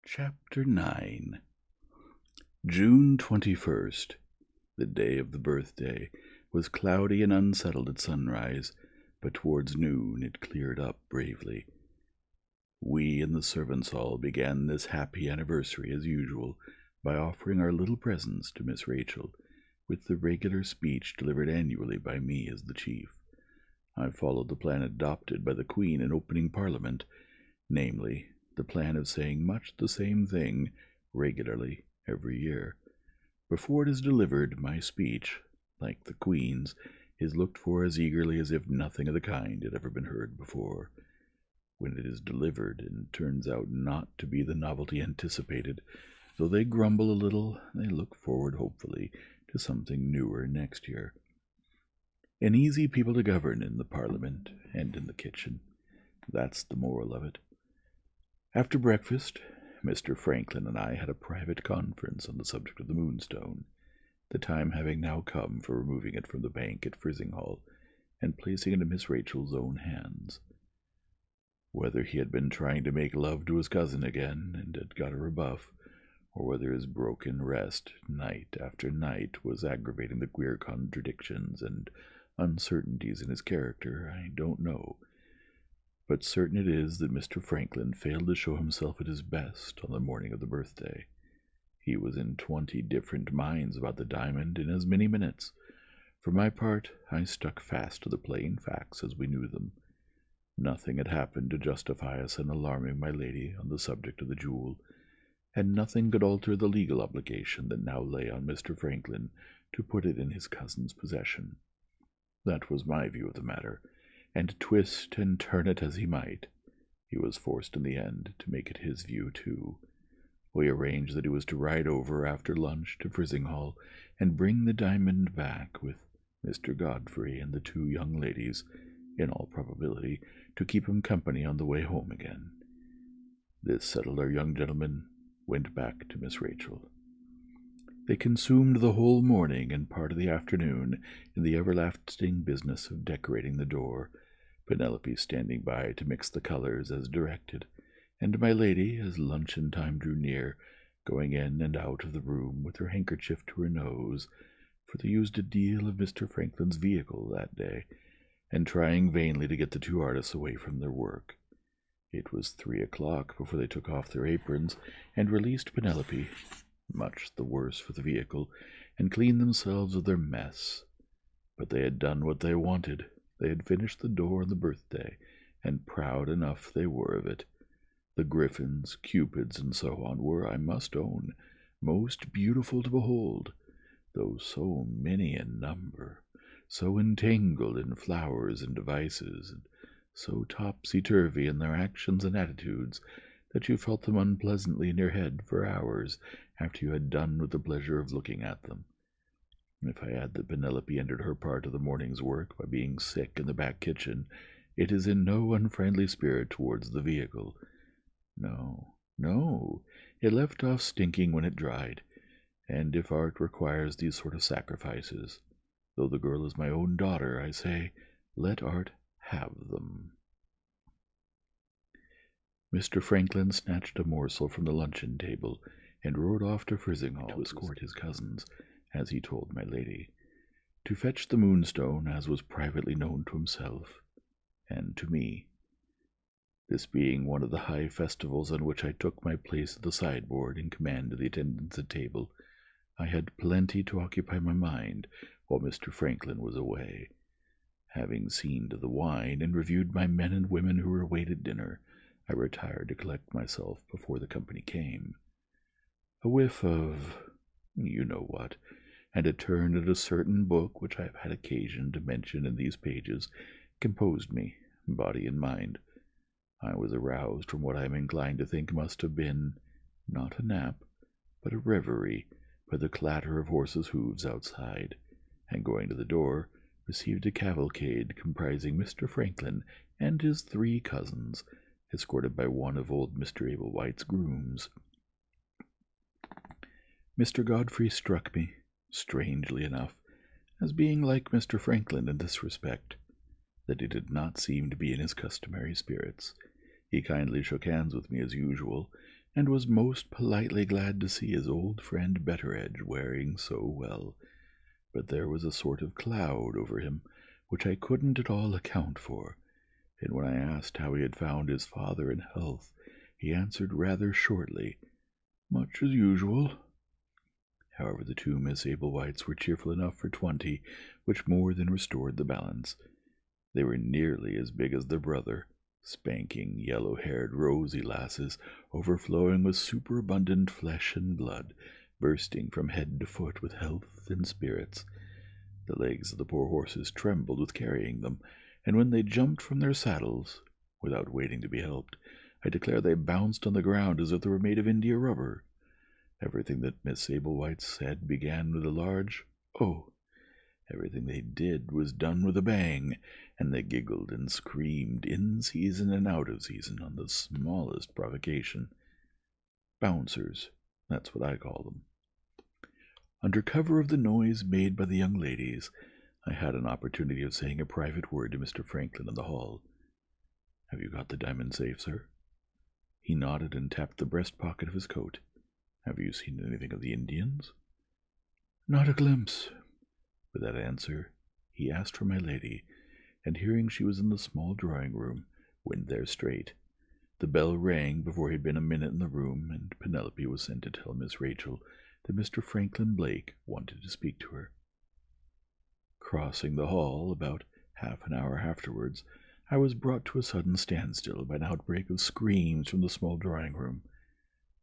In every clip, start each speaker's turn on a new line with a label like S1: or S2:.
S1: Chapter 9. June 21st, the day of the birthday, was cloudy and unsettled at sunrise, but towards noon it cleared up bravely. We in the servants' hall began this happy anniversary as usual by offering our little presents to Miss Rachel, with the regular speech delivered annually by me as the chief. I followed the plan adopted by the Queen in opening Parliament, namely, the plan of saying much the same thing regularly every year. Before it is delivered, my speech, like the Queen's, is looked for as eagerly as if nothing of the kind had ever been heard before. When it is delivered and turns out not to be the novelty anticipated, though they grumble a little, they look forward hopefully to something newer next year. An easy people to govern in the Parliament and in the kitchen. That's the moral of it. After breakfast, Mr. Franklin and I had a private conference on the subject of the Moonstone, the time having now come for removing it from the bank at Frizinghall and placing it in Miss Rachel's own hands. Whether he had been trying to make love to his cousin again and had got a rebuff, or whether his broken rest night after night was aggravating the queer contradictions and uncertainties in his character, I don't know. But certain it is that Mr. Franklin failed to show himself at his best on the morning of the birthday. He was in 20 different minds about the diamond in as many minutes. For my part, I stuck fast to the plain facts as we knew them. Nothing had happened to justify us in alarming my lady on the subject of the jewel, and nothing could alter the legal obligation that now lay on Mr. Franklin to put it in his cousin's possession. That was my view of the matter, and twist and turn it as he might, he was forced in the end to make it his view too. We arranged that he was to ride over after lunch to Frizinghall and bring the diamond back with Mr. Godfrey and the 2 young ladies, in all probability, to keep him company on the way home again. This settled, our young gentlemen went back to Miss Rachel. They consumed the whole morning and part of the afternoon in the everlasting business of decorating the door, Penelope standing by to mix the colors as directed, and my lady, as luncheon time drew near, going in and out of the room with her handkerchief to her nose, for they used a deal of Mr. Franklin's vehicle that day, and trying vainly to get the 2 artists away from their work. It was 3 o'clock before they took off their aprons and released Penelope, much the worse for the vehicle, and cleaned themselves of their mess. But they had done what they wanted. They had finished the door on the birthday, and proud enough they were of it. The griffins, cupids, and so on were, I must own, most beautiful to behold, though so many in number, so entangled in flowers and devices, and so topsy-turvy in their actions and attitudes, that you felt them unpleasantly in your head for hours after you had done with the pleasure of looking at them. If I add that Penelope ended her part of the morning's work by being sick in the back kitchen, it is in no unfriendly spirit towards the vehicle. No, it left off stinking when it dried, and if art requires these sort of sacrifices, though the girl is my own daughter, I say, let art have them. Mr. Franklin snatched a morsel from the luncheon table and rode off to Frizinghall to escort his cousins, as he told my lady, to fetch the Moonstone, as was privately known to himself and to me. This being one of the high festivals on which I took my place at the sideboard in command of the attendants at table, I had plenty to occupy my mind while Mr. Franklin was away. Having seen to the wine and reviewed my men and women who were awaited dinner, I retired to collect myself before the company came. A whiff of you-know-what, and a turn at a certain book which I have had occasion to mention in these pages, composed me, body and mind. I was aroused from what I am inclined to think must have been, not a nap, but a reverie, by the clatter of horses' hoofs outside, and going to the door, received a cavalcade comprising Mr. Franklin and his 3 cousins, escorted by one of old Mr. Ablewhite's grooms. Mr. Godfrey struck me, strangely enough, as being like Mr. Franklin in this respect, that he did not seem to be in his customary spirits. He kindly shook hands with me as usual, and was most politely glad to see his old friend Betteredge wearing so well. But there was a sort of cloud over him, which I couldn't at all account for, and when I asked how he had found his father in health, he answered rather shortly, "Much as usual." However, the two Miss Ablewhites were cheerful enough for 20, which more than restored the balance. They were nearly as big as their brother, spanking, yellow-haired, rosy lasses, overflowing with superabundant flesh and blood, bursting from head to foot with health and spirits. The legs of the poor horses trembled with carrying them, and when they jumped from their saddles, without waiting to be helped, I declare they bounced on the ground as if they were made of India rubber. Everything that Miss Ablewhite said began with a large "Oh." Everything they did was done with a bang, and they giggled and screamed in season and out of season on the smallest provocation. Bouncers, that's what I call them. Under cover of the noise made by the young ladies, I had an opportunity of saying a private word to Mr. Franklin in the hall. "Have you got the diamond safe, sir?" He nodded and tapped the breast pocket of his coat. "Have you seen anything of the Indians?" "Not a glimpse." With that answer, he asked for my lady, and hearing she was in the small drawing-room, went there straight. The bell rang before he had been a minute in the room, and Penelope was sent to tell Miss Rachel that Mr. Franklin Blake wanted to speak to her. Crossing the hall about half an hour afterwards, I was brought to a sudden standstill by an outbreak of screams from the small drawing-room.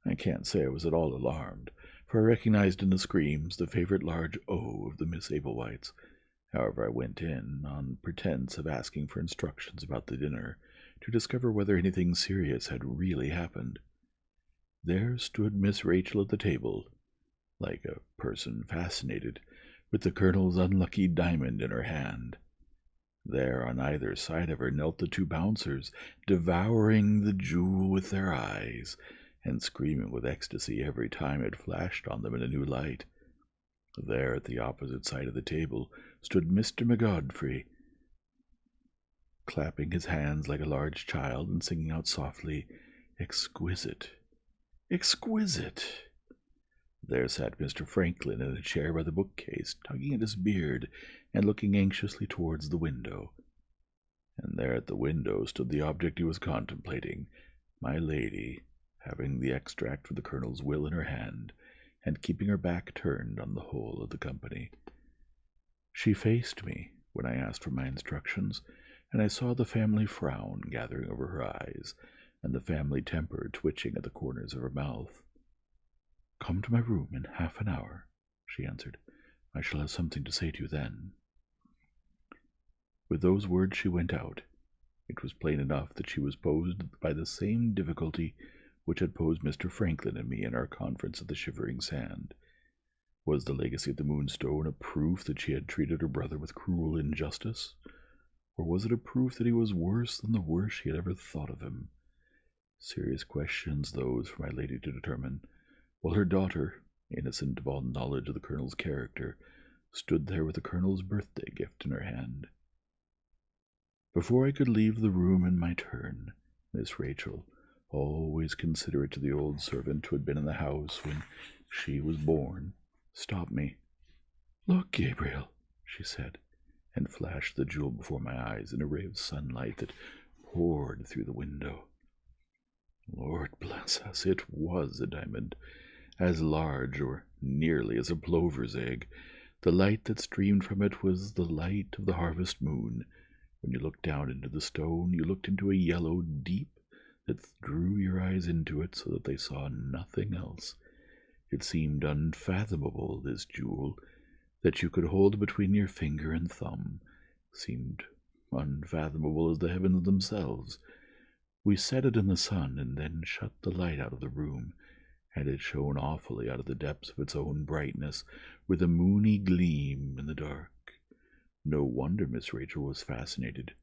S1: I can't say I was at all alarmed, for I recognized in the screams the favorite large O of the Miss Ablewhites. However, I went in, on pretence of asking for instructions about the dinner, to discover whether anything serious had really happened. There stood Miss Rachel at the table, like a person fascinated, with the Colonel's unlucky diamond in her hand. There, on either side of her, knelt the two bouncers, devouring the jewel with their eyes, and screaming with ecstasy every time it flashed on them in a new light. There, at the opposite side of the table, stood Mr. McGodfrey, clapping his hands like a large child and singing out softly, "Exquisite! Exquisite!" There sat Mr. Franklin in a chair by the bookcase, tugging at his beard and looking anxiously towards the window. And there at the window stood the object he was contemplating, my lady, having the extract of the Colonel's will in her hand, and keeping her back turned on the whole of the company. She faced me when I asked for my instructions, and I saw the family frown gathering over her eyes, and the family temper twitching at the corners of her mouth. "Come to my room in half an hour," she answered. "I shall have something to say to you then." With those words she went out. It was plain enough that she was posed by the same difficulty which had posed Mr. Franklin and me in our conference at the Shivering Sand. Was the legacy of the Moonstone a proof that she had treated her brother with cruel injustice? Or was it a proof that he was worse than the worst she had ever thought of him? Serious questions those for my lady to determine, while her daughter, innocent of all knowledge of the Colonel's character, stood there with the Colonel's birthday gift in her hand. Before I could leave the room in my turn, Miss Rachel, always considerate to the old servant who had been in the house when she was born, stopped me. "Look, Gabriel," she said, and flashed the jewel before my eyes in a ray of sunlight that poured through the window. Lord bless us, it was a diamond, as large or nearly as a plover's egg. The light that streamed from it was the light of the harvest moon. When you looked down into the stone, you looked into a yellow deep that drew your eyes into it so that they saw nothing else. It seemed unfathomable, this jewel, that you could hold between your finger and thumb, seemed unfathomable as the heavens themselves. We set it in the sun, and then shut the light out of the room, and it shone awfully out of the depths of its own brightness, with a moony gleam in the dark. No wonder Miss Rachel was fascinated.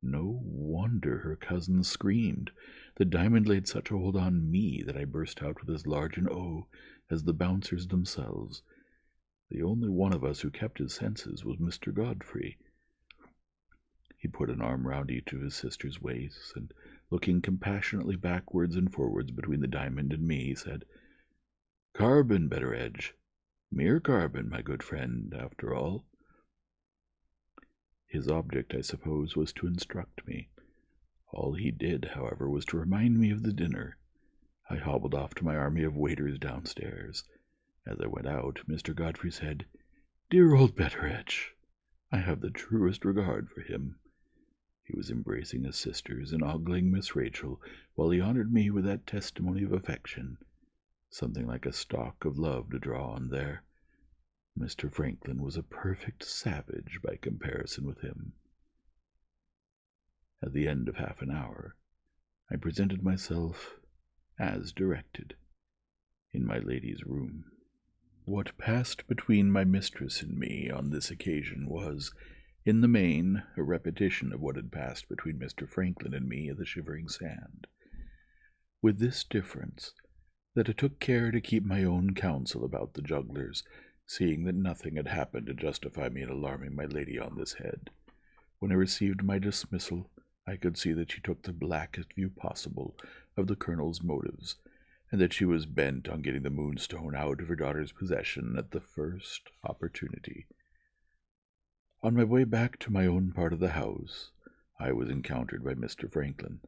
S1: No wonder her cousin screamed. The diamond laid such a hold on me that I burst out with as large an O as the bouncers themselves. The only one of us who kept his senses was Mr. Godfrey. He put an arm round each of his sister's waists, and looking compassionately backwards and forwards between the diamond and me, he said, "Carbon, Betteredge. Mere carbon, my good friend, after all." His object, I suppose, was to instruct me. All he did, however, was to remind me of the dinner. I hobbled off to my army of waiters downstairs. As I went out, Mr. Godfrey said, "Dear old Betteredge, I have the truest regard for him." He was embracing his sisters and ogling Miss Rachel, while he honored me with that testimony of affection. Something like a stalk of love to draw on there. Mr. Franklin was a perfect savage by comparison with him. At the end of half an hour, I presented myself, as directed, in my lady's room. What passed between my mistress and me on this occasion was, in the main, a repetition of what had passed between Mr. Franklin and me at the Shivering Sand, with this difference, that I took care to keep my own counsel about the jugglers, seeing that nothing had happened to justify me in alarming my lady on this head. When I received my dismissal, I could see that she took the blackest view possible of the Colonel's motives, and that she was bent on getting the Moonstone out of her daughter's possession at the first opportunity. On my way back to my own part of the house, I was encountered by Mr. Franklin.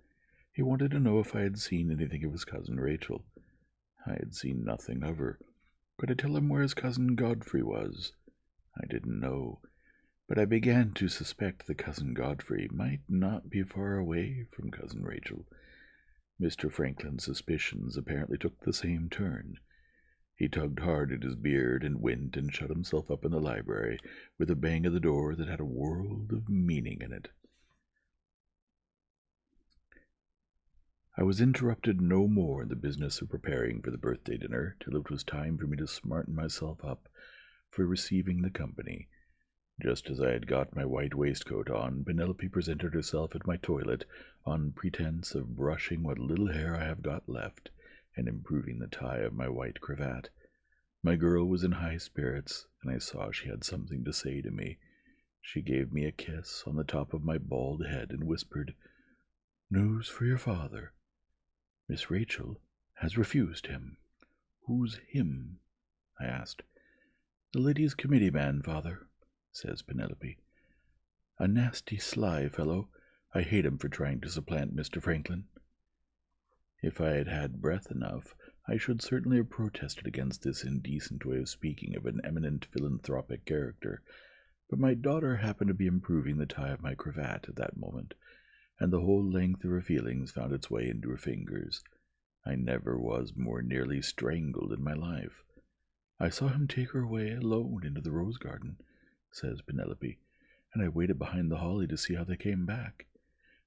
S1: He wanted to know if I had seen anything of his cousin Rachel. I had seen nothing of her. Could I tell him where his cousin Godfrey was? I didn't know, but I began to suspect that cousin Godfrey might not be far away from cousin Rachel. Mr. Franklin's suspicions apparently took the same turn. He tugged hard at his beard and went and shut himself up in the library with a bang of the door that had a world of meaning in it. I was interrupted no more in the business of preparing for the birthday dinner till it was time for me to smarten myself up for receiving the company. Just as I had got my white waistcoat on, Penelope presented herself at my toilet on pretence of brushing what little hair I have got left and improving the tie of my white cravat. My girl was in high spirits, and I saw she had something to say to me. She gave me a kiss on the top of my bald head and whispered, "News for your father. Miss Rachel has refused him." "Who's him?" I asked. "The ladies' committee man, father," says Penelope. "A nasty, sly fellow. I hate him for trying to supplant Mr. Franklin." If I had had breath enough, I should certainly have protested against this indecent way of speaking of an eminent philanthropic character, but my daughter happened to be improving the tie of my cravat at that moment, and the whole length of her feelings found its way into her fingers. I never was more nearly strangled in my life. "I saw him take her away alone into the rose garden," says Penelope, "and I waited behind the holly to see how they came back.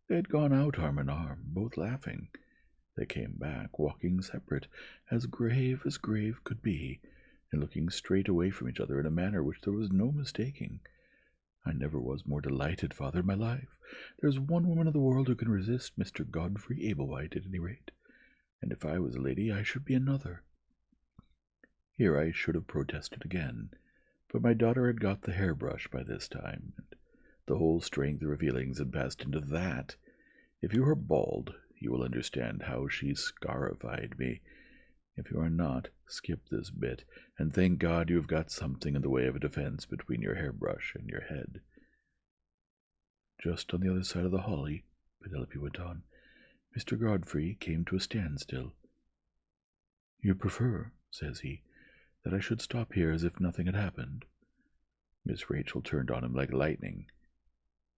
S1: They had gone out arm in arm, both laughing. They came back, walking separate, as grave could be, and looking straight away from each other in a manner which there was no mistaking. I never was more delighted, father, in my life. There's one woman in the world who can resist Mr. Godfrey Ablewhite, at any rate, and if I was a lady I should be another." Here I should have protested again, but my daughter had got the hairbrush by this time, and the whole strength of her feelings had passed into that. If you are bald, you will understand how she scarified me. If you are not, skip this bit, and thank God you have got something in the way of a defense between your hairbrush and your head. "Just on the other side of the holly," Penelope went on, "Mr. Godfrey came to a standstill. 'You prefer,' says he, 'that I should stop here as if nothing had happened?' Miss Rachel turned on him like lightning.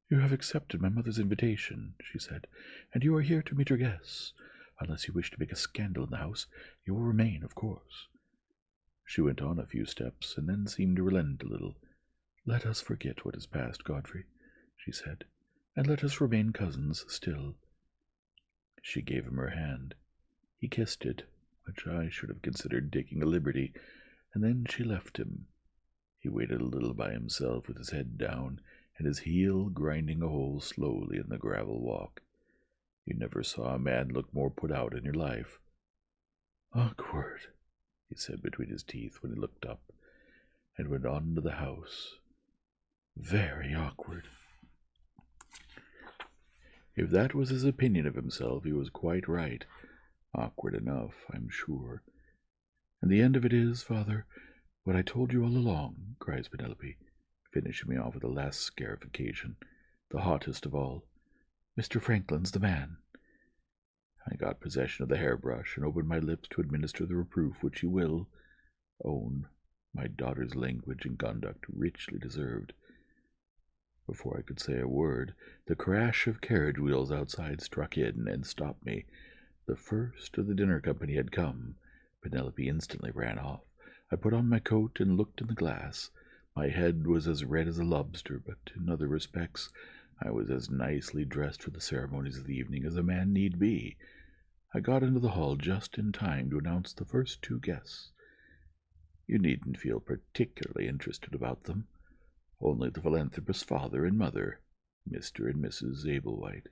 S1: 'You have accepted my mother's invitation,' she said, 'and you are here to meet her guests. Unless you wish to make a scandal in the house, you will remain, of course.' She went on a few steps, and then seemed to relent a little. 'Let us forget what has passed, Godfrey,' she said, 'and let us remain cousins still.' She gave him her hand. He kissed it, which I should have considered taking a liberty, and then she left him. He waited a little by himself with his head down, and his heel grinding a hole slowly in the gravel walk. You never saw a man look more put out in your life. 'Awkward,' he said between his teeth when he looked up, and went on into the house. 'Very awkward.' If that was his opinion of himself, he was quite right. Awkward enough, I'm sure. And the end of it is, father, what I told you all along, cries Penelope, finishing me off with the last scarification, the hottest of all. Mr. Franklin's the man. I got possession of the hairbrush and opened my lips to administer the reproof which you will own my daughter's language and conduct richly deserved. Before I could say a word, the crash of carriage wheels outside struck in and stopped me. The first of the dinner company had come. Penelope instantly ran off. I put on my coat and looked in the glass. My head was as red as a lobster, but in other respects I was as nicely dressed for the ceremonies of the evening as a man need be. I got into the hall just in time to announce the first two guests. You needn't feel particularly interested about them. Only the philanthropist's father and mother, Mr. and Mrs. Ablewhite.